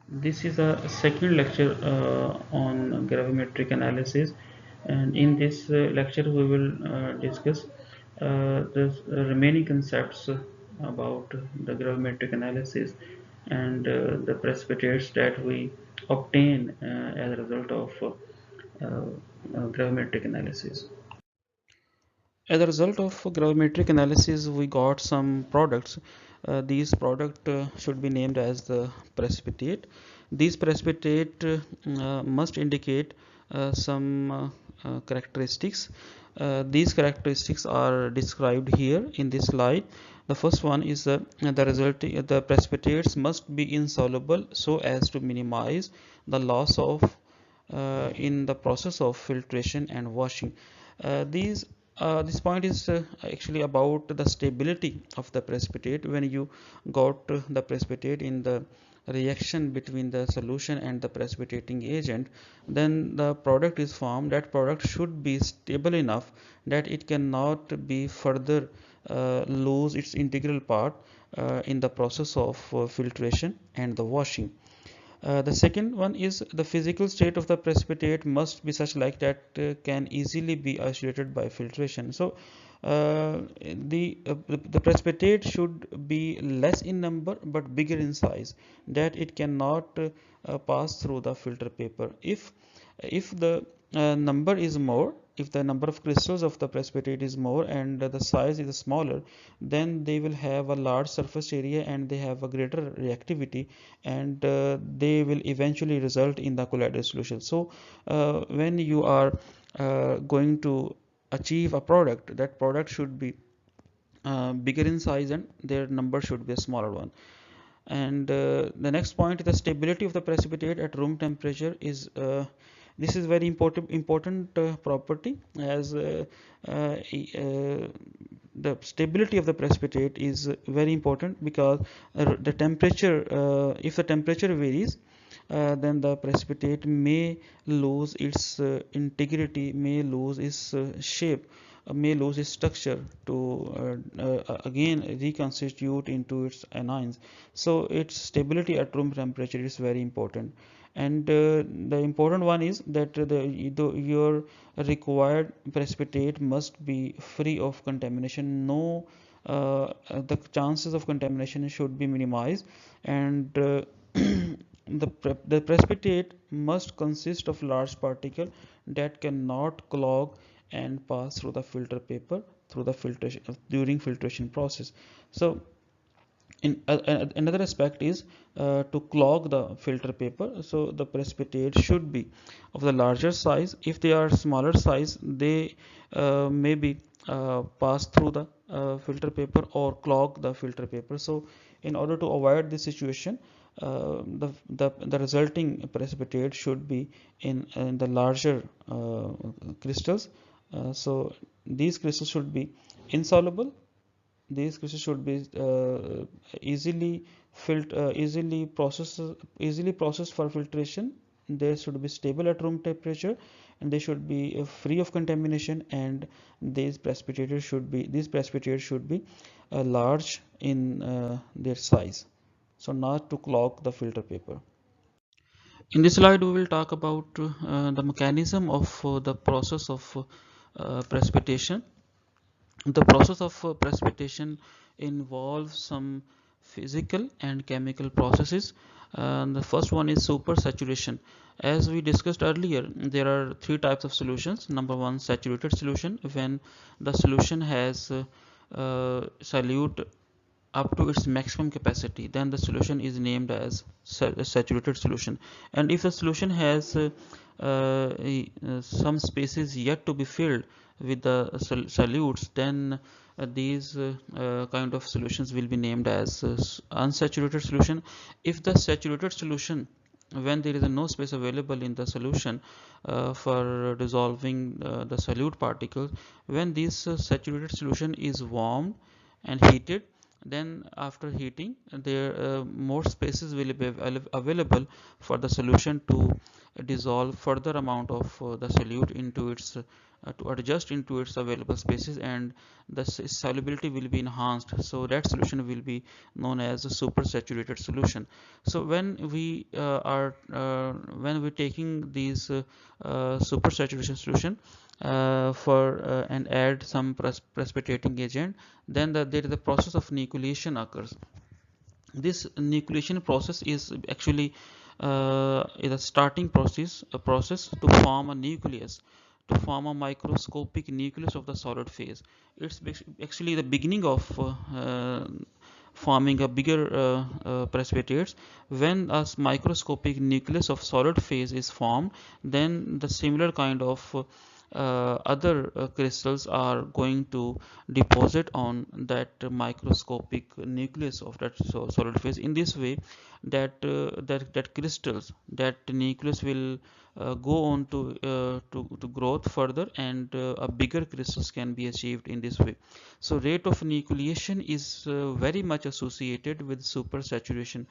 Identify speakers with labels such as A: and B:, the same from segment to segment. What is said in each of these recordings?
A: This is a second lecture on gravimetric analysis, and in this lecture we will discuss the remaining concepts about the gravimetric analysis and the precipitates that we obtain as a result of gravimetric analysis. As a result of gravimetric analysis, we got some products. These products should be named as the precipitate. These precipitate must indicate some characteristics. These characteristics are described here in this slide. The first one is the precipitates must be insoluble so as to minimize the loss of in the process of filtration and washing. These This point is actually about the stability of the precipitate. When you got the precipitate in the reaction between the solution and the precipitating agent, then the product is formed. That product should be stable enough that it cannot be further lose its integral part in the process of filtration and the washing. The second one is the physical state of the precipitate must be such like that can easily be isolated by filtration. So the precipitate should be less in number but bigger in size, that it cannot pass through the filter paper. If the number is more, if the number of crystals of the precipitate is more and the size is smaller, then they will have a large surface area and they have a greater reactivity, and they will eventually result in the colloidal solution. So when you are going to achieve a product, that product should be bigger in size and their number should be a smaller one. And the next point is the stability of the precipitate at room temperature is this is very important property, as the stability of the precipitate is very important, because the temperature if the temperature varies, then the precipitate may lose its integrity, may lose its shape, may lose its structure to again reconstitute into its anions. So its stability at room temperature is very important. And the important one is that your required precipitate must be free of contamination. No, the chances of contamination should be minimized, and the precipitate must consist of large particle that cannot clog and pass through the filter paper through the filtration during filtration process. So another aspect is to clog the filter paper. So the precipitate should be of the larger size. If they are smaller size, they may be pass through the filter paper or clog the filter paper. So in order to avoid this situation, the resulting precipitate should be in the larger crystals. So these crystals should be insoluble. These crystals should be easily processed for filtration. They should be stable at room temperature, and they should be free of contamination, and these precipitates should be large in their size, so not to clog the filter paper. In this slide, we will talk about the mechanism of the process of precipitation. The process of precipitation involves some physical and chemical processes. The first one is supersaturation. As we discussed earlier, there are three types of solutions. Number one, saturated solution, when the solution has solute up to its maximum capacity, then the solution is named as saturated solution. And if the solution has some spaces yet to be filled with the solutes, then these kind of solutions will be named as unsaturated solution. If the saturated solution, when there is no space available in the solution for dissolving the solute particles, when this saturated solution is warmed and heated, then after heating there more spaces will be available for the solution to dissolve further amount of the solute into its to adjust into its available spaces, and the solubility will be enhanced, so that solution will be known as a supersaturated solution. So when we're taking these supersaturation solution for and add some precipitating agent, then there is the process of nucleation occurs. This nucleation process is actually is a starting process, to form a nucleus, to form a microscopic nucleus of the solid phase. It's actually the beginning of forming a bigger precipitates. When a microscopic nucleus of solid phase is formed, then the similar kind of other crystals are going to deposit on that microscopic nucleus of that solid phase. In this way, that crystals, that nucleus will go on to growth further, and a bigger crystals can be achieved in this way. So rate of nucleation is very much associated with supersaturation.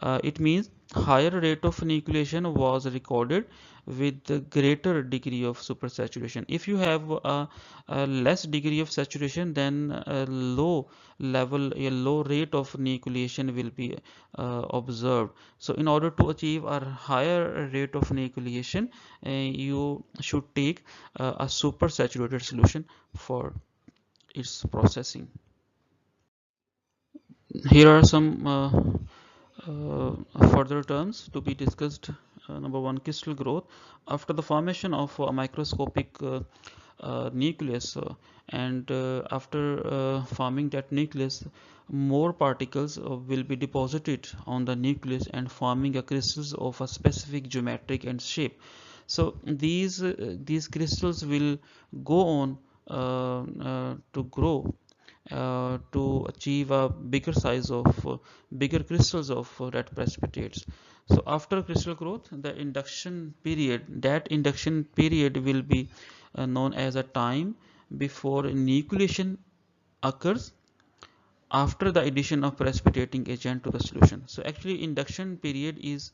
A: It means higher rate of nucleation was recorded with the greater degree of supersaturation. If you have a less degree of saturation, then a low rate of nucleation will be observed. So in order to achieve a higher rate of nucleation, you should take a supersaturated solution for its processing. Here are some further terms to be discussed. Number one, crystal growth. After the formation of a microscopic nucleus, and after forming that nucleus, more particles will be deposited on the nucleus and forming a crystals of a specific geometric and shape. So these crystals will go on to grow to achieve a bigger size of bigger crystals of that precipitates. So after crystal growth, the induction period will be known as a time before nucleation occurs after the addition of precipitating agent to the solution. So actually induction period is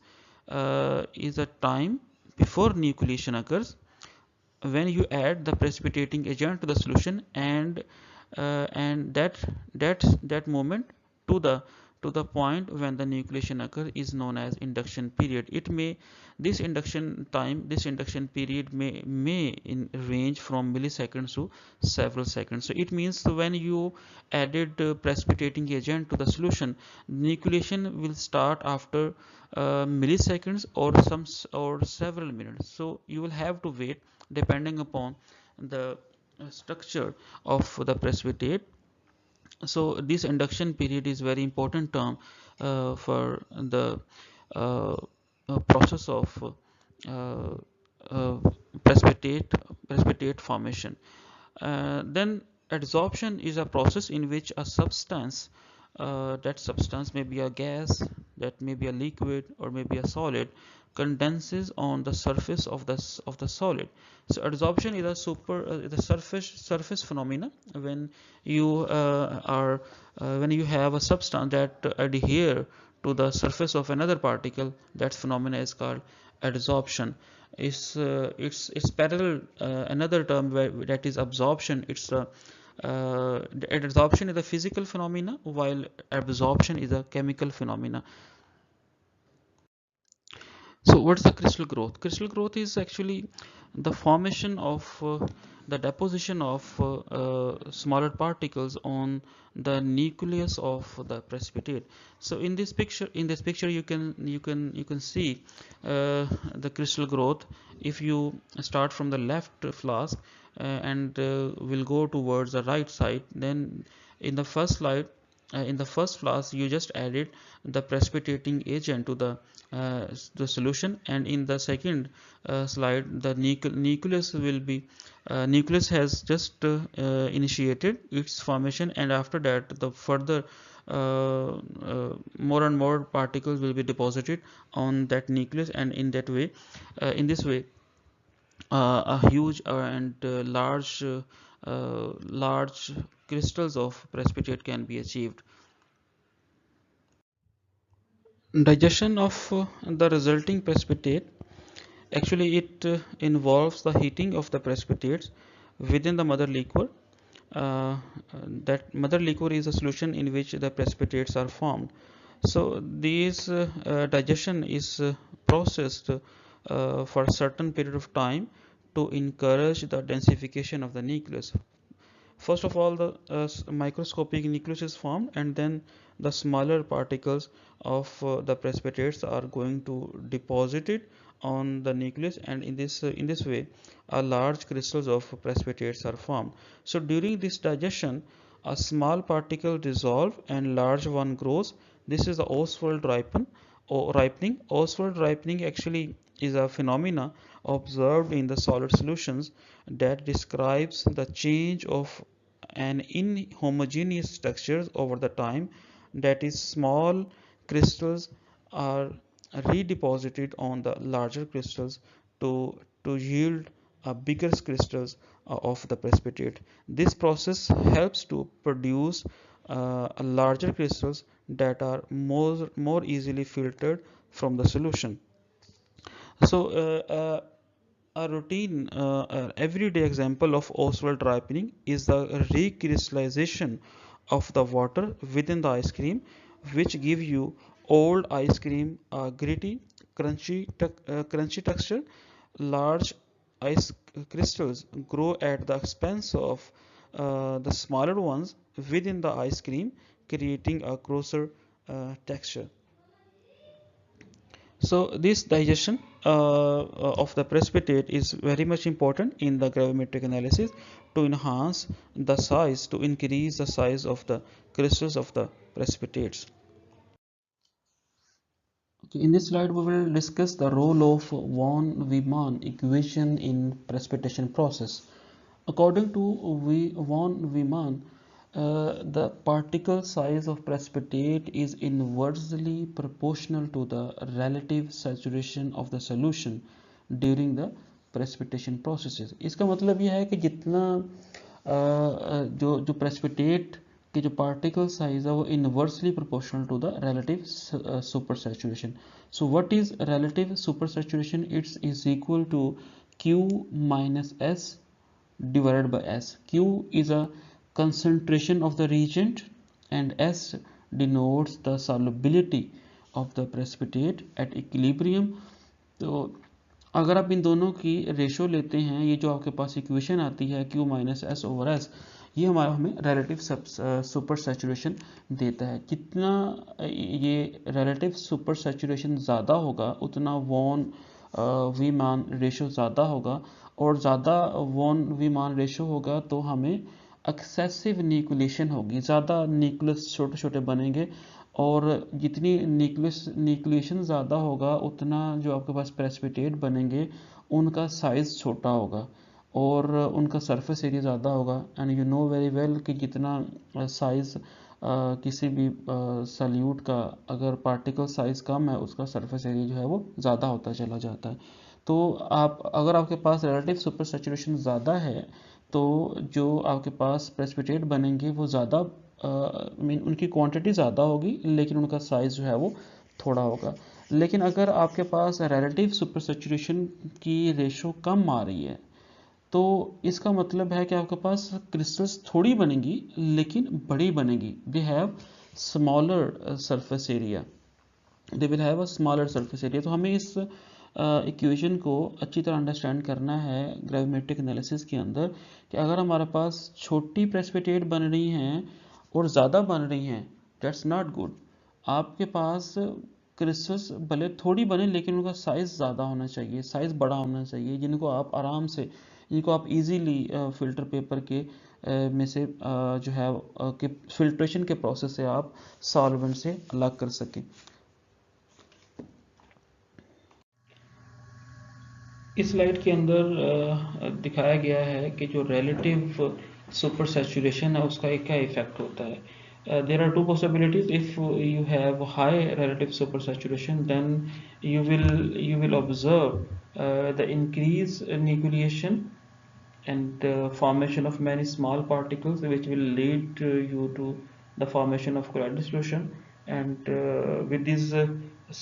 A: a time before nucleation occurs, when you add the precipitating agent to the solution, and that moment to the point when the nucleation occurs is known as induction period. It may this induction period may in range from milliseconds to several seconds. So it means when you added precipitating agent to the solution, nucleation will start after milliseconds or several minutes. So you will have to wait depending upon the structure of the precipitate. So this induction period is very important term for the uh, process of uh, uh, precipitate formation. Then adsorption is a process in which a substance, that substance may be a gas, that may be a liquid, or maybe a solid, condenses on the surface of the solid. So adsorption is a the surface phenomena when you when you have a substance that adhere to the surface of another particle. That phenomena is called adsorption. It's parallel, another term that is absorption. Adsorption is a physical phenomena, while absorption is a chemical phenomena. So what's the crystal growth? Crystal growth is actually the formation of the deposition of smaller particles on the nucleus of the precipitate. So in this picture you can see the crystal growth. If you start from the left flask and will go towards the right side, then in the first slide in the first flask you just added the precipitating agent to the solution, and in the second slide the nucleus will be nucleus has just initiated its formation, and after that the further more and more particles will be deposited on that nucleus, and in this way a huge and large crystals of precipitate can be achieved. Digestion of the resulting precipitate Actually, it involves the heating of the precipitates within the mother liquor. uh, that mother liquor is a solution in which the precipitates are formed. So these digestion is processed for a certain period of time to encourage the densification of the nucleus. First of all, the microscopic nucleus is formed, and then the smaller particles of the precipitates are going to deposit it on the nucleus, and in this way, a large crystals of precipitates are formed. So during this digestion, a small particle dissolve and large one grows. This is the Oswald ripening. Oswald ripening actually is a phenomena observed in the solid solutions that describes the change of an inhomogeneous structures over the time, that is small crystals are redeposited on the larger crystals to yield bigger crystals of the precipitate. This process helps to produce larger crystals that are more easily filtered from the solution. So a routine everyday example of Oswald ripening is the recrystallization of the water within the ice cream, which give you old ice cream gritty, crunchy texture. Large ice crystals grow at the expense of the smaller ones within the ice cream, creating a coarser texture. So this digestion of the precipitate is very much important in the gravimetric analysis to enhance the size, to increase the size of the crystals of the precipitates. Okay, in this slide, we will discuss the role of von Neumann equation in precipitation process. According to von Neumann, the particle size of precipitate is inversely proportional to the relative saturation of the solution during the precipitation processes. इसका मतलब यह है कि जितना जो जो precipitate कि जो particle size है वो inversely proportional to the relative supersaturation. So what is relative supersaturation? It is equal to Q minus S divided by S. Q is a concentration of the reagent and S denotes the solubility of the precipitate at equilibrium. तो अगर आप इन दोनों की ratio लेते हैं, ये जो आपके पास इक्वेशन आती है Q minus S over S, ये हमारा हमें रिलेटिव सुपर सैचुरेशन देता है. जितना ये रिलेटिव सुपर सैचुरेशन ज़्यादा होगा उतना वॉन वीमान रेशो ज़्यादा होगा, और ज़्यादा वॉन वीमान रेशो होगा तो हमें एक्सेसिव न्यूक्लिएशन होगी, ज़्यादा न्यूक्लियस छोटे छोटे बनेंगे, और जितनी न्यूक्लिएशन ज़्यादा होगा उतना जो आपके पास प्रेसिपिटेट बनेंगे उनका साइज़ छोटा होगा और उनका सरफेस एरिया ज़्यादा होगा. And you know very well कि जितना साइज़ किसी भी सल्यूट का अगर पार्टिकल साइज़ कम है उसका सरफेस एरिया जो है वो ज़्यादा होता चला जाता है. तो आप अगर आपके पास रिलेटिव सुपर सैचुरेशन ज़्यादा है तो जो आपके पास प्रेसिपिटेट बनेंगे वो ज़्यादा मीन उनकी क्वांटिटी ज़्यादा होगी लेकिन उनका साइज़ जो है वो थोड़ा होगा. लेकिन अगर आपके पास रिलेटिव सुपर सैचुरेशन की रेशो कम आ रही है तो इसका मतलब है कि आपके पास क्रिस्टल्स थोड़ी बनेंगी लेकिन बड़ी बनेगी. They have smaller surface area, they will have a smaller surface area. तो हमें इस इक्वेशन को अच्छी तरह अंडरस्टैंड करना है ग्रेविमेट्रिक एनालिसिस के अंदर कि अगर हमारे पास छोटी प्रेसिपिटेट बन रही हैं और ज़्यादा बन रही हैं, दैट्स नॉट गुड. आपके पास क्रिस्टल्स भले थोड़ी बने लेकिन उनका साइज़ ज़्यादा होना चाहिए, साइज़ बड़ा होना चाहिए, जिनको आप आराम से, जिनको आप इजीली फिल्टर पेपर के में से जो है कि फिल्ट्रेशन के प्रोसेस से आप सॉल्वेंट से अलग कर सकें. इस स्लाइड के अंदर दिखाया गया है कि जो रिलेटिव सुपर सैचुरेशन है उसका एक क्या इफेक्ट होता है. There are two possibilities. If you have high relative supersaturation, then you will observe the increase nucleation and formation of many small particles, which will lead you to the formation of colloidal solution. And with these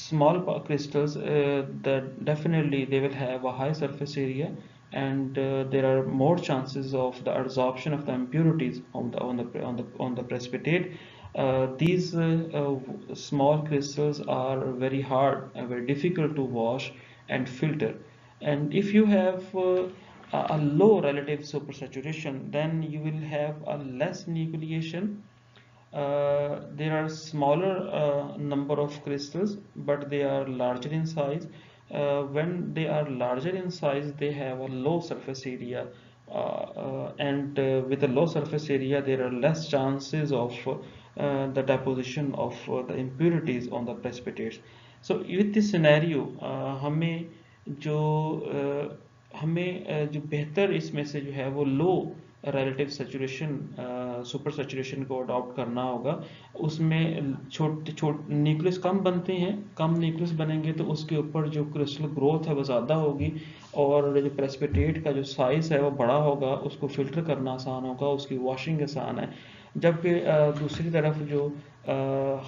A: small crystals, that definitely they will have a high surface area, and there are more chances of the absorption of the impurities on the precipitate. These small crystals are very hard and very difficult to wash and filter. And if you have a low relative supersaturation, then you will have a less nucleation. There are smaller number of crystals, but they are larger in size. When they are larger in size, they have a low surface area, and with a low surface area, there are less chances of the deposition of the impurities on the precipitates. So with this scenario, जो जो बेहतर इसमें से जो है वो लो relative saturation, super saturation को adopt करना होगा। उसमें छोटे छोटे न्यूक्लियस कम बनते हैं, कम न्यूक्लियस बनेंगे तो उसके ऊपर जो क्रिस्टल ग्रोथ है वो ज़्यादा होगी, और जो प्रेसिपिटेट का जो साइज़ है वो बड़ा होगा, उसको फिल्टर करना आसान होगा, उसकी वॉशिंग आसान है। जबकि दूसरी तरफ जो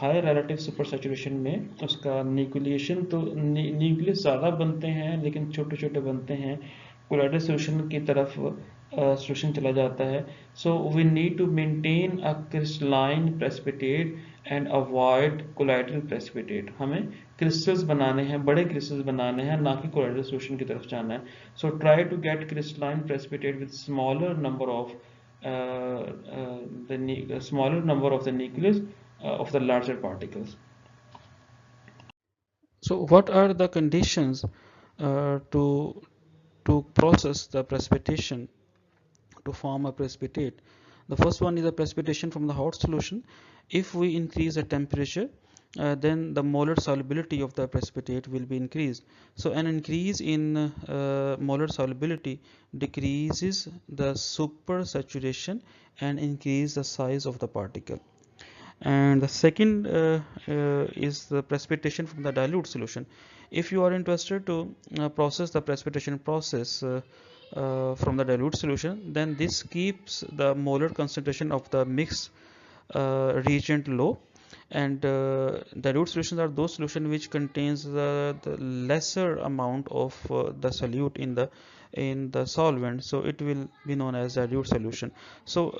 A: हाई रिलेटिव सुपर सैचुरेशन में उसका न्यूक्लिएशन तो न्यूक्लियस ज़्यादा बनते हैं लेकिन छोटे छोटे बनते हैं, कोलाइडल सोल्यूशन की तरफ सोल्यूशन चला जाता है। So we need to maintain a crystalline precipitate and avoid colloidal precipitate. हमें क्रिस्टल्स बनाने हैं, बड़े क्रिस्टल्स बनाने हैं, ना कि कोलाइडल सोल्यूशन की तरफ जाना है। So try to get crystalline precipitate with smaller number of the smaller number of the nucleus of the larger particles. So what are the conditions to process the precipitation to form a precipitate? The first one is the precipitation from the hot solution. If we increase the temperature, then the molar solubility of the precipitate will be increased. So an increase in molar solubility decreases the supersaturation and increase the size of the particle. And the second is the precipitation from the dilute solution. If you are interested to process the precipitation process from the dilute solution, then this keeps the molar concentration of the mixed reagent low. And dilute solutions are those solutions which contains the lesser amount of the solute in the solvent, so it will be known as dilute solution. So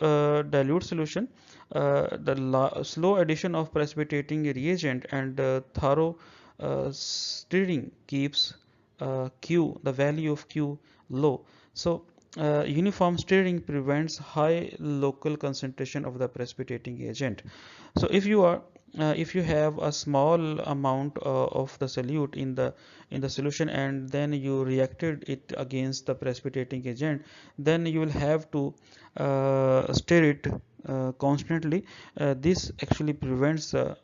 A: dilute solution, the slow addition of precipitating reagent and thorough stirring keeps Q, the value of Q, low. So uniform stirring prevents high local concentration of the precipitating agent. So if you have a small amount of the solute in the solution, and then you reacted it against the precipitating agent, then you will have to stir it constantly. This actually prevents the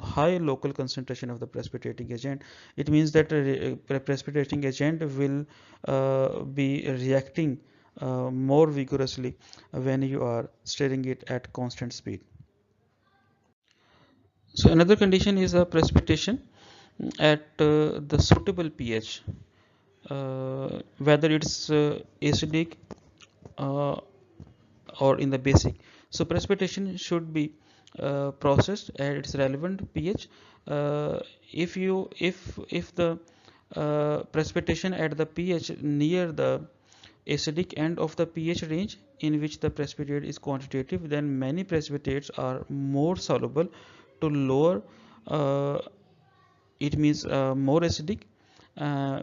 A: high local concentration of the precipitating agent. It means that precipitating agent will be reacting more vigorously when you are stirring it at constant speed. So another condition is a precipitation at the suitable pH, whether it's acidic uh, or in the basic. So precipitation should be processed at its relevant pH. If the precipitation at the pH near the acidic end of the pH range in which the precipitate is quantitative, then many precipitates are more soluble to lower, uh, it means more acidic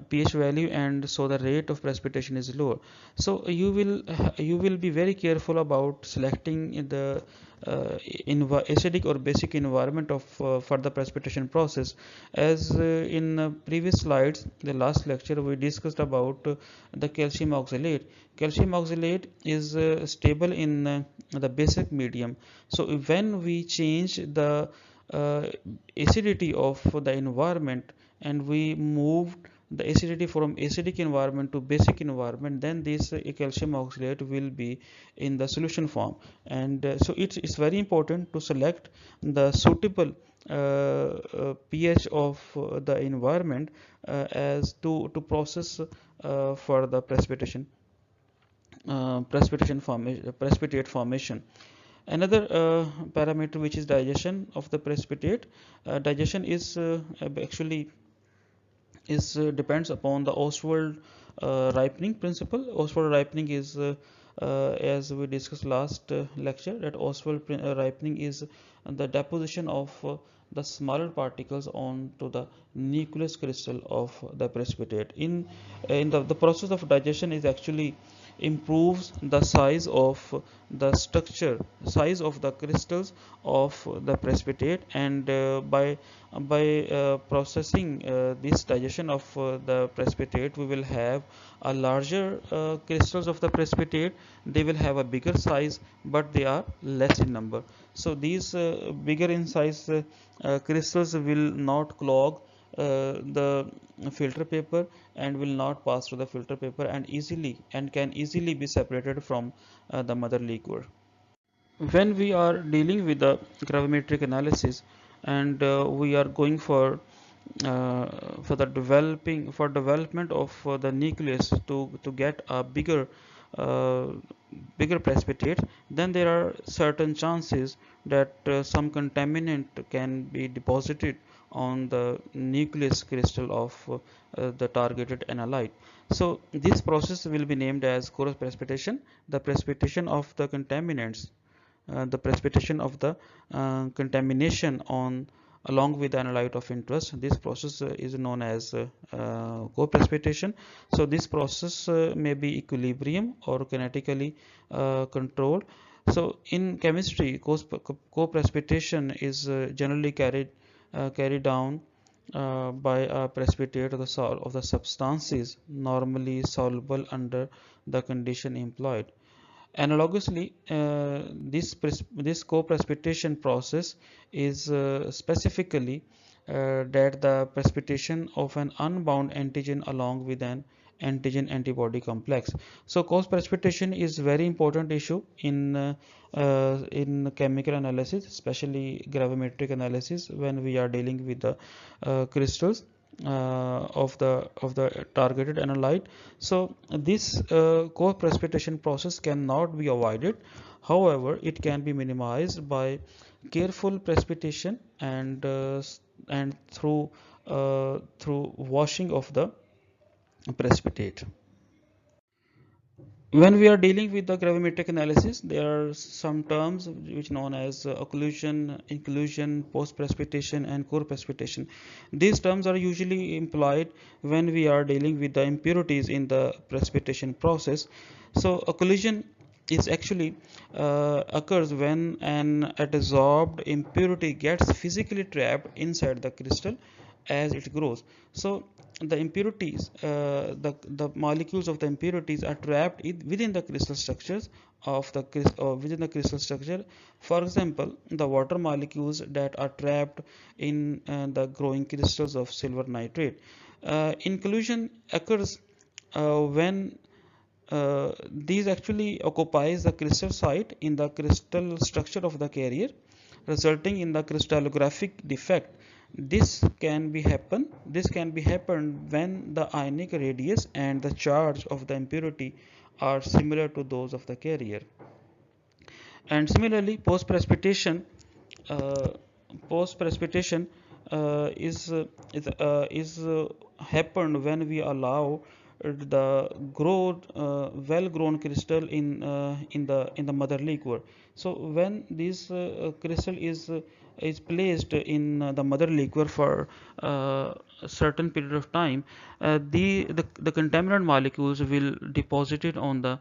A: pH value, and so the rate of precipitation is lower. So you will be very careful about selecting the acidic or basic environment of for the precipitation process. As in previous slides, the last lecture, we discussed about the calcium oxalate. Calcium oxalate is stable in the basic medium. So when we change the acidity of the environment, and we moved the acidity from acidic environment to basic environment, then this calcium oxalate will be in the solution form. And so it's very important to select the suitable pH of the environment as to process for the precipitate formation. Another parameter, which is digestion of the precipitate. Digestion is actually is depends upon the Ostwald ripening principle. Ostwald ripening is as we discussed last lecture, that Ostwald ripening is the deposition of the smaller particles onto the nucleus crystal of the precipitate. In the process of digestion is actually improves the size of the crystals of the precipitate, and by processing this digestion of the precipitate, we will have a larger crystals of the precipitate. They will have a bigger size, but they are less in number. So these bigger in size crystals will not clog the filter paper and will not pass through the filter paper, and can easily be separated from the mother liquor. When we are dealing with the gravimetric analysis, and we are going uh, for development of the nucleus to get a uh, bigger precipitate, then there are certain chances that some contaminant can be deposited on the nucleus crystal of the targeted analyte. So this process will be named as chorus precipitation. The precipitation of the contaminants, the precipitation of the contamination on along with the analyte of interest. This process is known as co-precipitation. So this process may be equilibrium or kinetically controlled. So in chemistry, co-precipitation is generally carried down by a precipitate of the substances normally soluble under the condition employed. Analogously, this co-precipitation process is specifically that the precipitation of an unbound antigen along with an antigen antibody complex. So co-precipitation is very important issue in chemical analysis, especially gravimetric analysis, when we are dealing with the crystals of the targeted analyte. So this co-precipitation process cannot be avoided. However, it can be minimized by careful precipitation and through washing of the precipitate. When we are dealing with the gravimetric analysis, there are some terms which known as occlusion, inclusion, post precipitation, and core precipitation. These terms are usually employed when we are dealing with the impurities in the precipitation process. So occlusion is actually occurs when an adsorbed impurity gets physically trapped inside the crystal as it grows. So the impurities, the molecules of the impurities are trapped within the crystal structures of the within the crystal structure. For example, the water molecules that are trapped in the growing crystals of silver nitrate. Inclusion occurs when these actually occupies the crystal site in the crystal structure of the carrier, resulting in the crystallographic defect. This can be happen when the ionic radius and the charge of the impurity are similar to those of the carrier. And similarly, uh, post precipitation is happened when we allow the well grown crystal in the mother liquor. So when this crystal is placed in the mother liquor for a certain period of time, the contaminant molecules will deposit it on the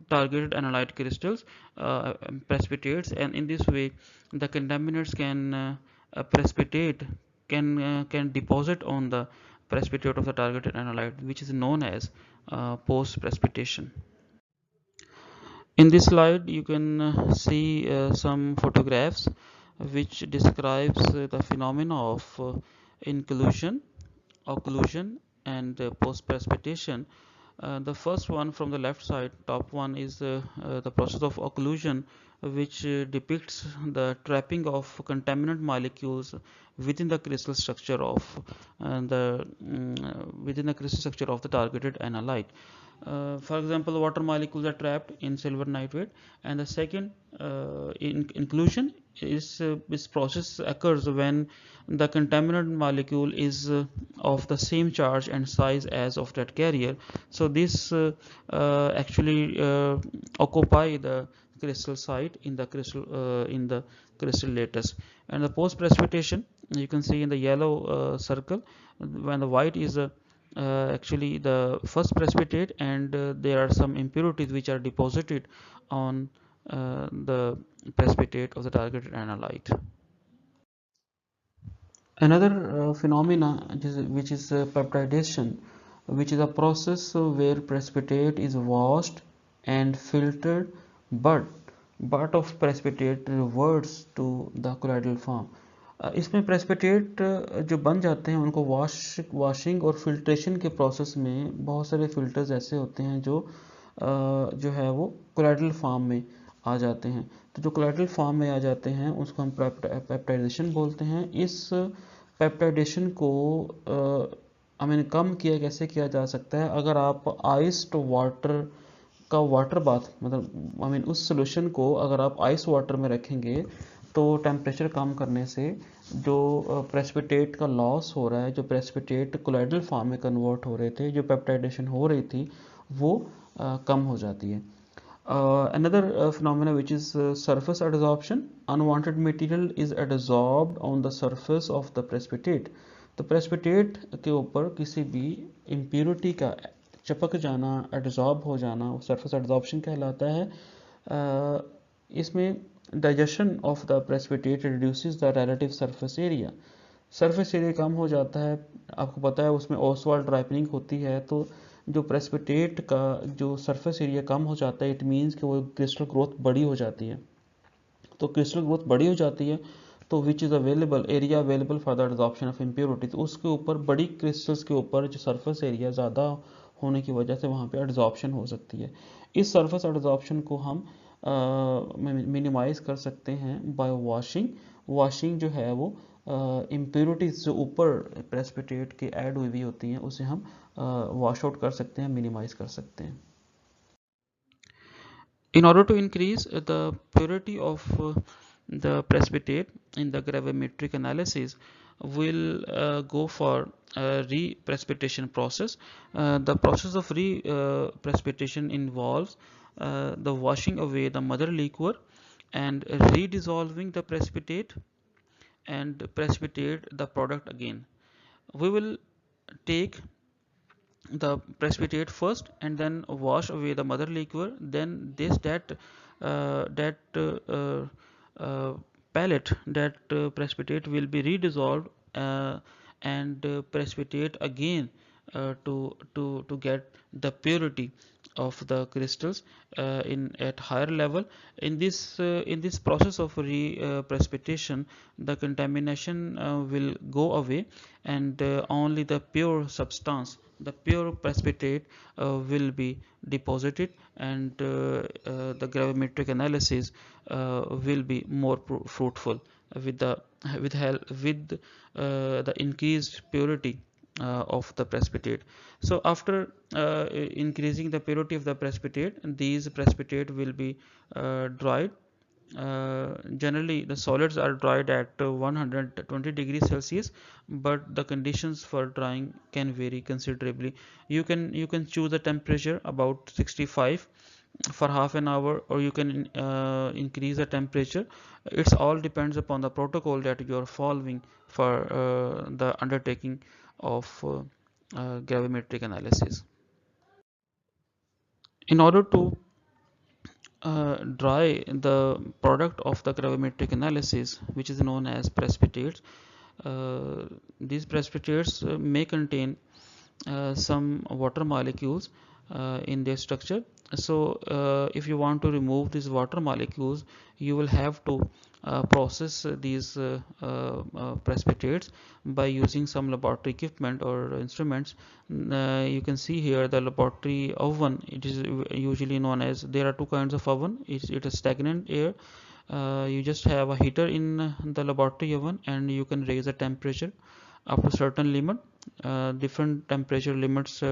A: targeted analyte crystals, precipitates, and in this way the contaminants precipitate can deposit on the precipitate of the targeted analyte, which is known as post precipitation. In this slide you can see some photographs which describes the phenomena of inclusion, occlusion, and post precipitation. The first one from the left side, top one, is the process of occlusion, which depicts the trapping of contaminant molecules within the crystal structure of within the crystal structure of the targeted analyte. For example, water molecules are trapped in silver nitrate, and the second inclusion this process occurs when the contaminant molecule is of the same charge and size as of that carrier. So this actually occupy the crystal site in the crystal lattice. And the post precipitation, you can see in the yellow circle, when the white is actually the first precipitate, and there are some impurities which are deposited on the precipitate of the targeted analyte. Another phenomena which is peptidation, which is a process where precipitate is washed and filtered, but part of precipitate reverts to the colloidal form. इसमें precipitate जो बन जाते हैं उनको washing और filtration के process में बहुत सारे फिल्टर्स ऐसे होते हैं जो है वो कोलाइडल फॉर्म में आ जाते हैं। तो जो कोलाइडल फॉर्म में आ जाते हैं उसको हम पेप्टाइडेशन बोलते हैं। इस पेप्टाइडेशन को कम किया कैसे किया जा सकता है? अगर आप आइस्ड वाटर का वाटर बाथ मतलब उस सोल्यूशन को अगर आप आइस वाटर में रखेंगे तो टेम्परेचर कम करने से जो प्रेसिपिटेट का लॉस हो रहा है, जो प्रेसिपिटेट कोलाइडल फॉर्म में कन्वर्ट हो रहे थे, जो पेप्टाइडेशन हो रही थी, वो कम हो जाती है। Another phenomena which is surface adsorption. Unwanted material is adsorbed on the surface of the precipitate. तो precipitate के ऊपर किसी भी impurity का चिपक जाना, adsorb हो जाना, surface adsorption कहलाता है। इसमें digestion of the precipitate reduces the relative surface area. Surface area कम हो जाता है, आपको पता है उसमें ओसवाल्ट राइपनिंग होती है, तो जो प्रेसिपिटेट का जो सरफेस एरिया कम हो जाता है, इट मीन्स कि वो क्रिस्टल ग्रोथ बड़ी हो जाती है। तो क्रिस्टल ग्रोथ बड़ी हो जाती है तो which is available area available for the absorption of impurity, तो उसके ऊपर बड़ी क्रिस्टल्स के ऊपर जो सरफेस एरिया ज़्यादा होने की वजह से वहाँ पे एब्जॉर्प्शन हो सकती है। इस सरफेस एब्जॉर्प्शन को हम मिनिमाइज कर सकते हैं बाय वॉशिंग। वॉशिंग जो है वो इम्प्योरिटीज जो ऊपर प्रेसिपिटेट के ऐड हुई होती हैं उसे हम वॉश आउट कर सकते हैं, मिनिमाइज कर सकते हैं। In order to increase the purity of the precipitate in the gravimetric analysis, we'll go for re-precipitation process. The process of re-precipitation involves the washing away the mother liquor and redissolving the precipitate and precipitate the product again. We will take the precipitate first and then wash away the mother liquor, then pellet, that precipitate will be redissolved and precipitate again to get the purity of the crystals in at higher level. In this process of precipitation, the contamination will go away, and only the pure substance, the pure precipitate will be deposited, and the gravimetric analysis will be more fruitful with the increased purity of the precipitate. So after increasing the purity of the precipitate, these precipitate will be dried. Generally the solids are dried at 120 degrees Celsius, but the conditions for drying can vary considerably. You can choose a temperature about 65 for half an hour, or you can increase the temperature. It's all depends upon the protocol that you are following for the undertaking of gravimetric analysis. In order to dry the product of the gravimetric analysis, which is known as precipitates, these precipitates may contain some water molecules in their structure. So if you want to remove these water molecules, you will have to process these precipitates by using some laboratory equipment or instruments. You can see here the laboratory oven. It is usually known as, there are two kinds of oven. It is stagnant air. You just have a heater in the laboratory oven, and you can raise the temperature up to certain limit. Different temperature limits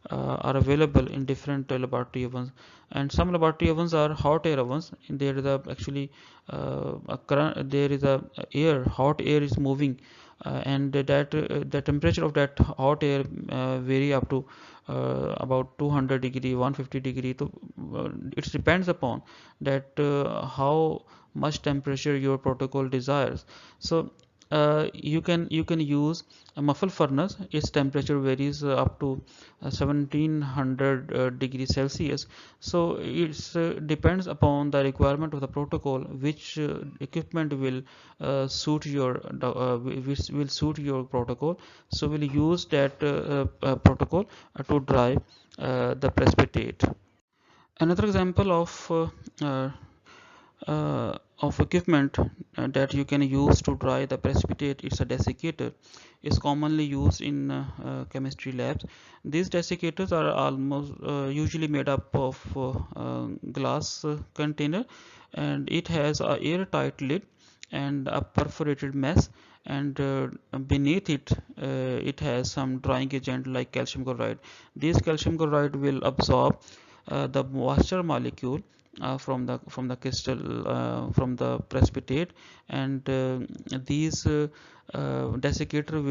A: are available in different laboratory ovens, and some laboratory ovens are hot air ovens. There is a actually a current, there is a air, hot air is moving, and that the temperature of that hot air vary up to about 200 degree, 150 degree. So it depends upon that how much temperature your protocol desires. So you can use a muffle furnace. Its temperature varies up to 1700 degrees Celsius. So it depends upon the requirement of the protocol, which equipment will suit your which will suit your protocol. So we'll use that protocol to dry the precipitate. Another example of equipment that you can use to dry the precipitate, it's a desiccator. Is commonly used in chemistry labs. These desiccators are almost usually made up of glass container, and it has a airtight lid and a perforated mesh, and beneath it it has some drying agent like calcium chloride. This calcium chloride will absorb the moisture molecule from the crystal, from the precipitate, and these desiccator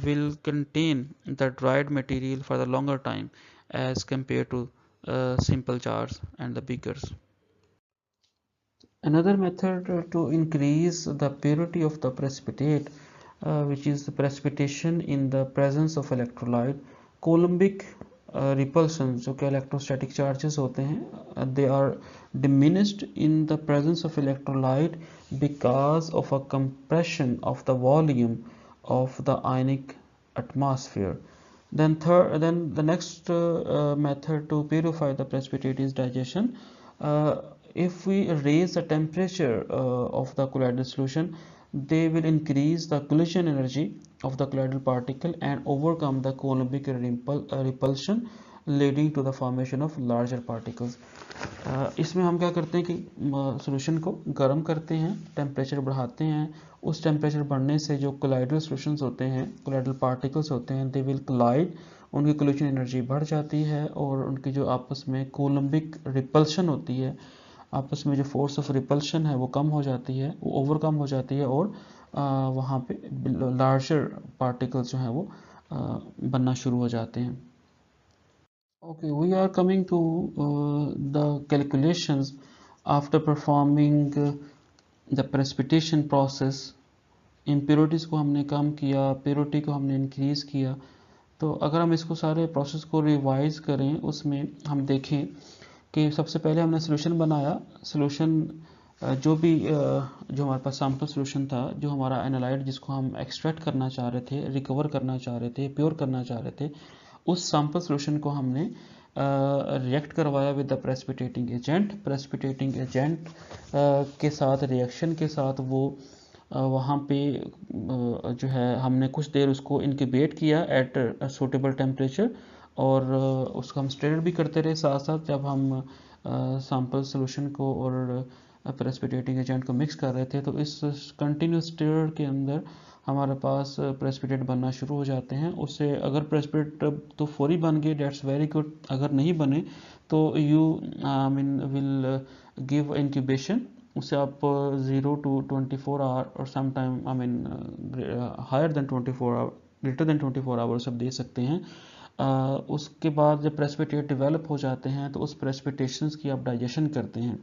A: will contain the dried material for the longer time as compared to simple jars and the beakers. Another method to increase the purity of the precipitate, which is the precipitation in the presence of electrolyte, coulombic repulsion, जो कि electrostatic charges होते हैं, they are diminished in the presence of electrolyte because of a compression of the volume of the ionic atmosphere. Then the next method to purify the precipitate is digestion. If we raise the temperature of the colloidal solution, they will increase the collision energy of the colloidal particle and overcome the coulombic repulsion, leading to the formation of larger particles. इसमें हम क्या करते हैं कि solution को गर्म करते हैं, टेम्परेचर बढ़ाते हैं. उस टेम्परेचर बढ़ने से जो कोलाइडल सॉल्यूशंस होते हैं, कोलाइडल पार्टिकल्स होते हैं, दे विल कोलाइड, उनकी कोलिजन एनर्जी बढ़ जाती है और उनकी जो आपस में कोलम्बिक रिपल्शन होती है, आपस में जो फोर्स ऑफ रिपल्शन है वो कम हो जाती है, वो ओवरकम हो जाती है, और वहाँ पे लार्जर पार्टिकल्स जो हैं वो बनना शुरू हो जाते हैं. Okay, we are coming to the calculations after performing the precipitation process. impurities को हमने कम किया, purity को हमने increase किया. तो अगर हम इसको सारे प्रोसेस को रिवाइज करें, उसमें हम देखें कि सबसे पहले हमने सोल्यूशन बनाया. सोल्यूशन जो हमारे पास सैम्पल सोल्यूशन था, जो हमारा एनालाइट जिसको हम एक्सट्रैक्ट करना चाह रहे थे, रिकवर करना चाह रहे थे, प्योर करना चाह रहे थे, उस सैम्पल सोल्यूशन को हमने रिएक्ट करवाया with the precipitating agent. Precipitating agent के साथ रिएक्शन के साथ वो वहाँ पे जो है हमने कुछ देर उसको इनक्यूबेट किया एट सूटेबल टेम्परेचर, और उसको हम स्टेयर भी करते रहे साथ साथ जब हम सैम्पल सोल्यूशन को और प्रेसिपिटेटिंग एजेंट को मिक्स कर रहे थे. तो इस कंटिन्यूस स्टेयर के अंदर हमारे पास प्रेसिपिटेट बनना शुरू हो जाते हैं. उससे अगर प्रेसिपिटेट तो फौरी बन गए, डेट्स वेरी गुड. अगर नहीं बने तो you I mean will give incubation. उससे आप 0 to 24 आवर और some time I mean higher than 24 hour, greater than 24 hours आप दे सकते हैं. उसके बाद जब प्रेसिपिटेट डेवलप हो जाते हैं तो उस प्रेसिपिटेशंस की आप डाइजेशन करते हैं.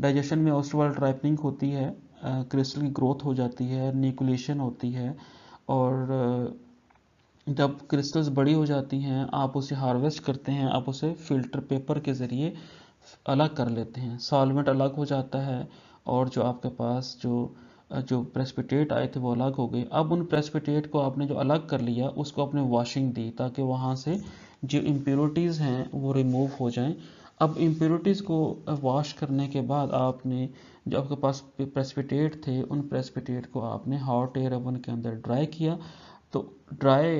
A: डाइजेशन में ऑस्टोवाल्ट राइपनिंग होती है, क्रिस्टल की ग्रोथ हो जाती है, न्यूक्लिएशन होती है, और जब क्रिस्टल्स बड़ी हो जाती हैं आप उसे हार्वेस्ट करते हैं, आप उसे फिल्टर पेपर के ज़रिए अलग कर लेते हैं. सॉल्वेंट अलग हो जाता है और जो आपके पास जो प्रेसिपिटेट आए थे वो अलग हो गए. अब उन प्रेसिपिटेट को आपने जो अलग कर लिया उसको आपने वॉशिंग दी ताकि वहाँ से जो इम्प्योरिटीज़ हैं वो रिमूव हो जाएं. अब इम्प्योरिटीज़ को वॉश करने के बाद आपने जो आपके पास प्रेसिपिटेट थे उन प्रेसिपिटेट को आपने हॉट एयर ओवन के अंदर ड्राई किया. तो ड्राई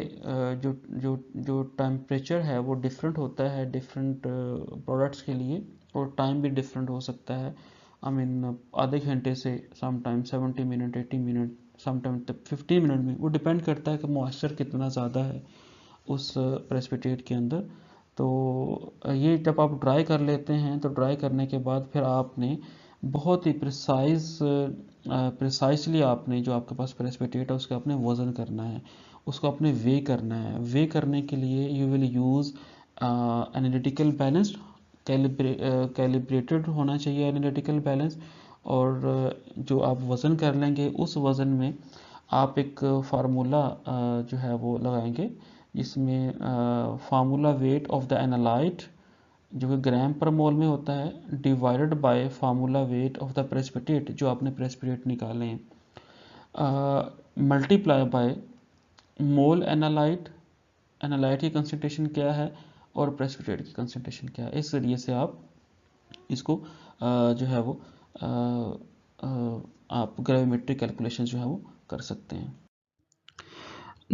A: जो जो जो टेम्परेचर है वो डिफरेंट होता है डिफरेंट प्रोडक्ट्स के लिए, और टाइम भी डिफरेंट हो सकता है. आई मीन आधे घंटे से sometime 70 minute, 80 minute, sometime 15 minute में, वो डिपेंड करता है कि मॉइस्चर कितना ज़्यादा है उस प्रेसिपिटेट के अंदर। तो ये जब आप ड्राई कर लेते हैं तो ड्राई करने के बाद फिर आपने बहुत ही प्रिसाइसली आपने जो आपके पास प्रेसिपिटेट है उसका आपने वज़न करना है, उसको आपने वे करना है। वे करने के लिए you will use analytical balance, calibrated होना चाहिए एनालिटिकल बैलेंस। और जो आप वज़न कर लेंगे उस वज़न में आप एक फार्मूला जो है वो लगाएंगे, जिसमें formula weight of the analyte जो कि ग्राम पर मोल में होता है divided by formula weight of the precipitate जो आपने प्रेसिपिटेट निकाले हैं, multiply by mole analyte, analyte की कंसंट्रेशन क्या है और प्रेसिपिटेट की कंसंट्रेशन क्या है। इस जरिए से आप इसको जो है वो आप ग्रेविमेट्रिक कैलकुलेशन जो है वो कर सकते हैं।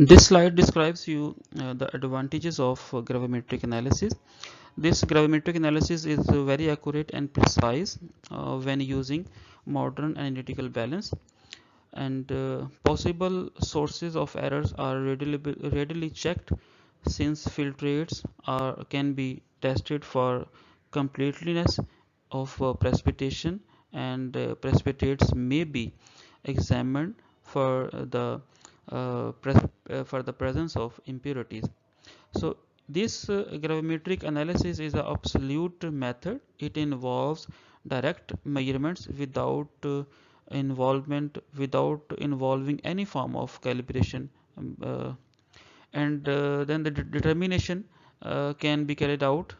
A: This slide describes you the advantages of gravimetric analysis. This gravimetric analysis is very accurate and precise when using modern analytical balance, and possible sources of errors are readily checked, since filtrates can be tested for completeness of precipitation, and precipitates may be examined for the presence of impurities. So this gravimetric analysis is an absolute method. It involves direct measurements without involving any form of calibration, and then the determination can be carried out,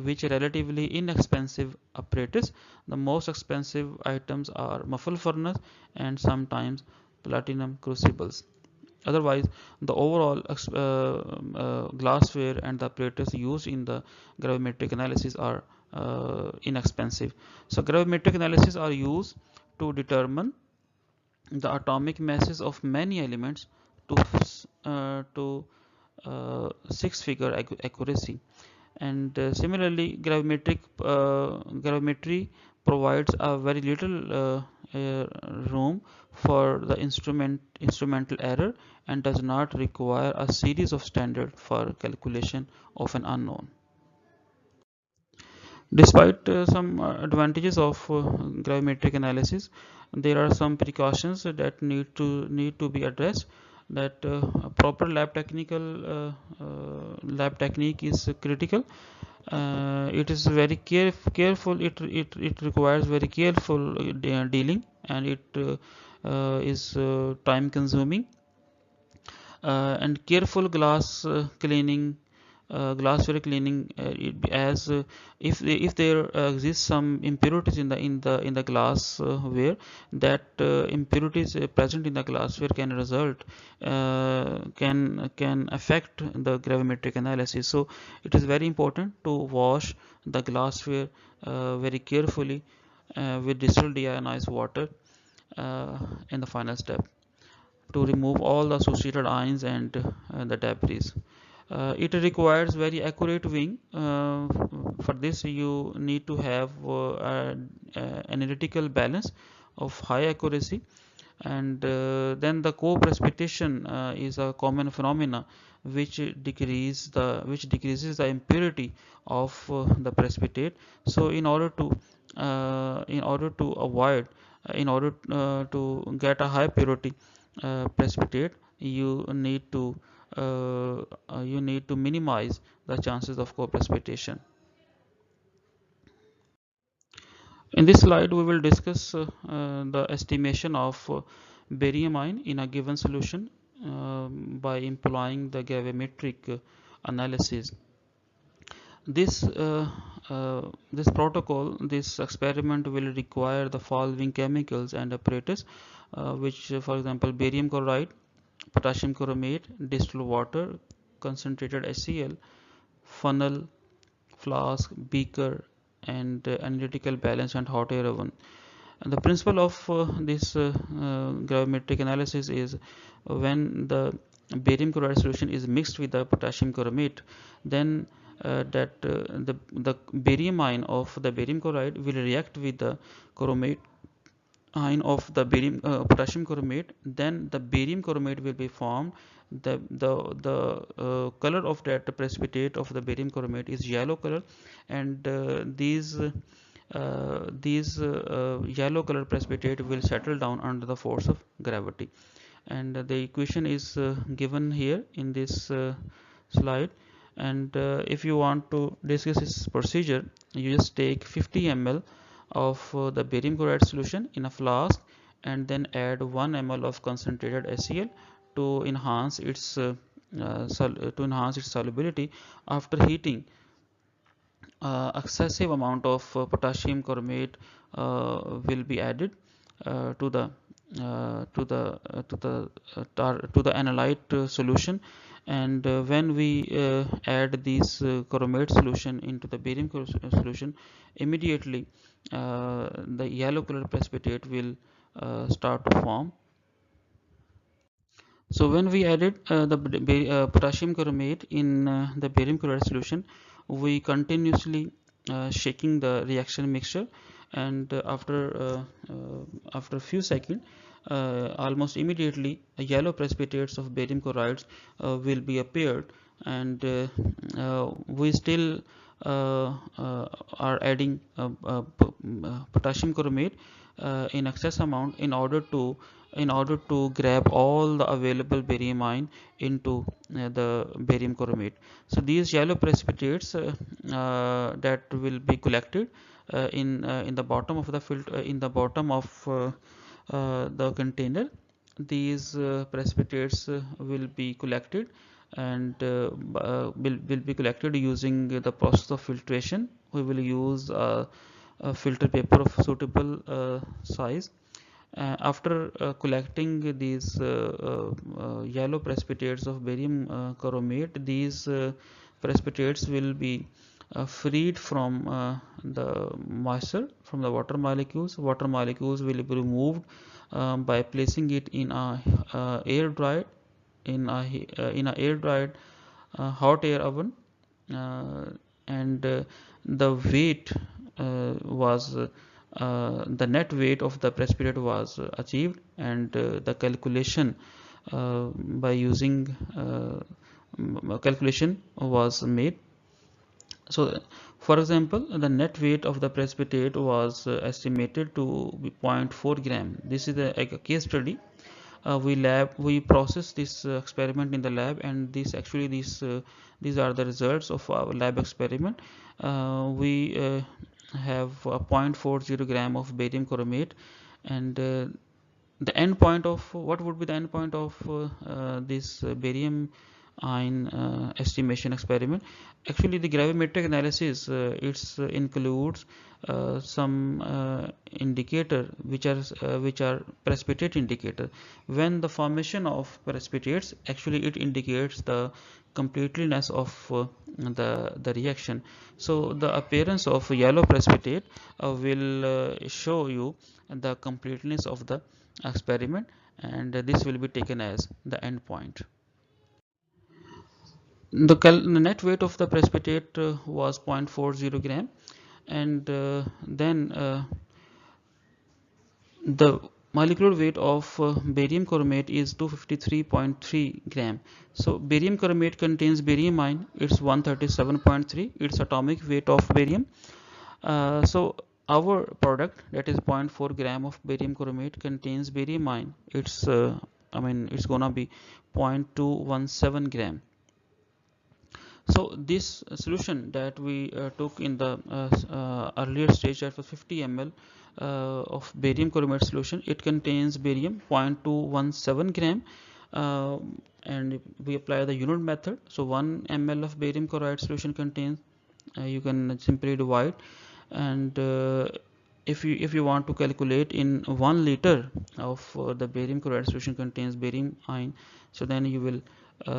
A: which relatively inexpensive apparatus. The most expensive items are muffle furnace and sometimes platinum crucibles. Otherwise, the overall glassware and the apparatus used in the gravimetric analysis are inexpensive. So gravimetric analysis are used to determine the atomic masses of many elements to six-figure accuracy. And similarly, gravimetry provides a very little room for the instrumental error and does not require a series of standards for calculation of an unknown. Despite some advantages of gravimetric analysis, there are some precautions that need to be addressed. That proper lab technique is critical. It is very careful. It requires very careful dealing, and it is time consuming. And careful glassware cleaning, as if there exists some impurities in the glassware, that impurities present in the glassware can affect the gravimetric analysis. So it is very important to wash the glassware very carefully with distilled deionized water in the final step, to remove all the associated ions and the debris. It requires very accurate weighing. For this, you need to have analytical balance of high accuracy, and then the co-precipitation is a common phenomena which decreases the impurity of the precipitate. So in order to get a high purity precipitate, you need to minimize the chances of co-precipitation. In this slide, we will discuss the estimation of barium ion in a given solution by employing the gravimetric analysis. This protocol, this experiment will require the following chemicals and apparatus, which, for example, barium chloride, potassium chromate, distilled water, concentrated HCl, funnel, flask, beaker, and analytical balance and hot air oven. And the principle of this gravimetric analysis is, when the barium chloride solution is mixed with the potassium chromate, then the barium ion of the barium chloride will react with the chromate ion of the barium potassium chromate, then the barium chromate will be formed. The color of that precipitate of the barium chromate is yellow color, and yellow color precipitate will settle down under the force of gravity. And the equation is given here in this slide. And if you want to discuss this procedure, you just take 50 ml of the barium chloride solution in a flask, and then add 1 ml of concentrated HCl to enhance its solubility. After heating, excessive amount of potassium chromate will be added to the to the analyte solution. And when we add this chromate solution into the barium solution, immediately the yellow color precipitate will start to form. So when we added the potassium chromate in the barium chloride solution, we continuously shaking the reaction mixture, and after a few seconds, almost immediately, yellow precipitates of barium chlorides will be appeared. And we still are adding potassium chromate in excess amount in order to grab all the available barium ion into the barium chromate. So these yellow precipitates that will be collected in the bottom of the filter, in the bottom of the container. These precipitates will be collected, and will be collected using the process of filtration. We will use a filter paper of suitable size. After collecting these yellow precipitates of barium chromate, these precipitates will be freed from the moisture, from the water molecules. Water molecules will be removed by placing it in a air dried in a air dried hot air oven. And the weight was the net weight of the precipitate was achieved, and the calculation by using calculation was made. So for example, the net weight of the precipitate was estimated to be 0.4 gram. This is a case study. We process this experiment in the lab, and these are the results of our lab experiment. We have a 0.40 gram of barium chromate, and the end point of what would be the end point of this barium ion estimation experiment. Actually, the gravimetric analysis it includes some indicator which are precipitate indicator. When the formation of precipitates, actually it indicates the completeness of the reaction. So the appearance of yellow precipitate will show you the completeness of the experiment, and this will be taken as the end point. The net weight of the precipitate was 0.40 gram, and then the molecular weight of barium chromate is 253.3 gram. So barium chromate contains barium ion, it's 137.3, its atomic weight of barium. So our product, that is 0.4 gram of barium chromate, contains barium ion. It's gonna be 0.217 gram. So this solution that we took in the earlier stage, that was 50 ml of barium chromate solution, it contains barium 0.217 gram, and we apply the unit method. So 1 ml of barium chloride solution contains, you can simply divide, and if you want to calculate in 1 liter of the barium chloride solution contains barium ion, so then you will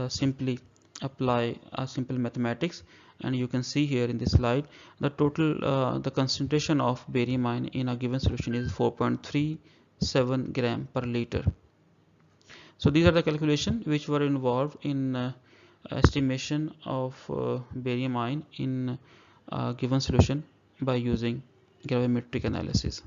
A: simply apply a simple mathematics, and you can see here in this slide the total the concentration of barium ion in a given solution is 4.37 gram per liter. So these are the calculations which were involved in estimation of barium ion in a given solution by using gravimetric analysis.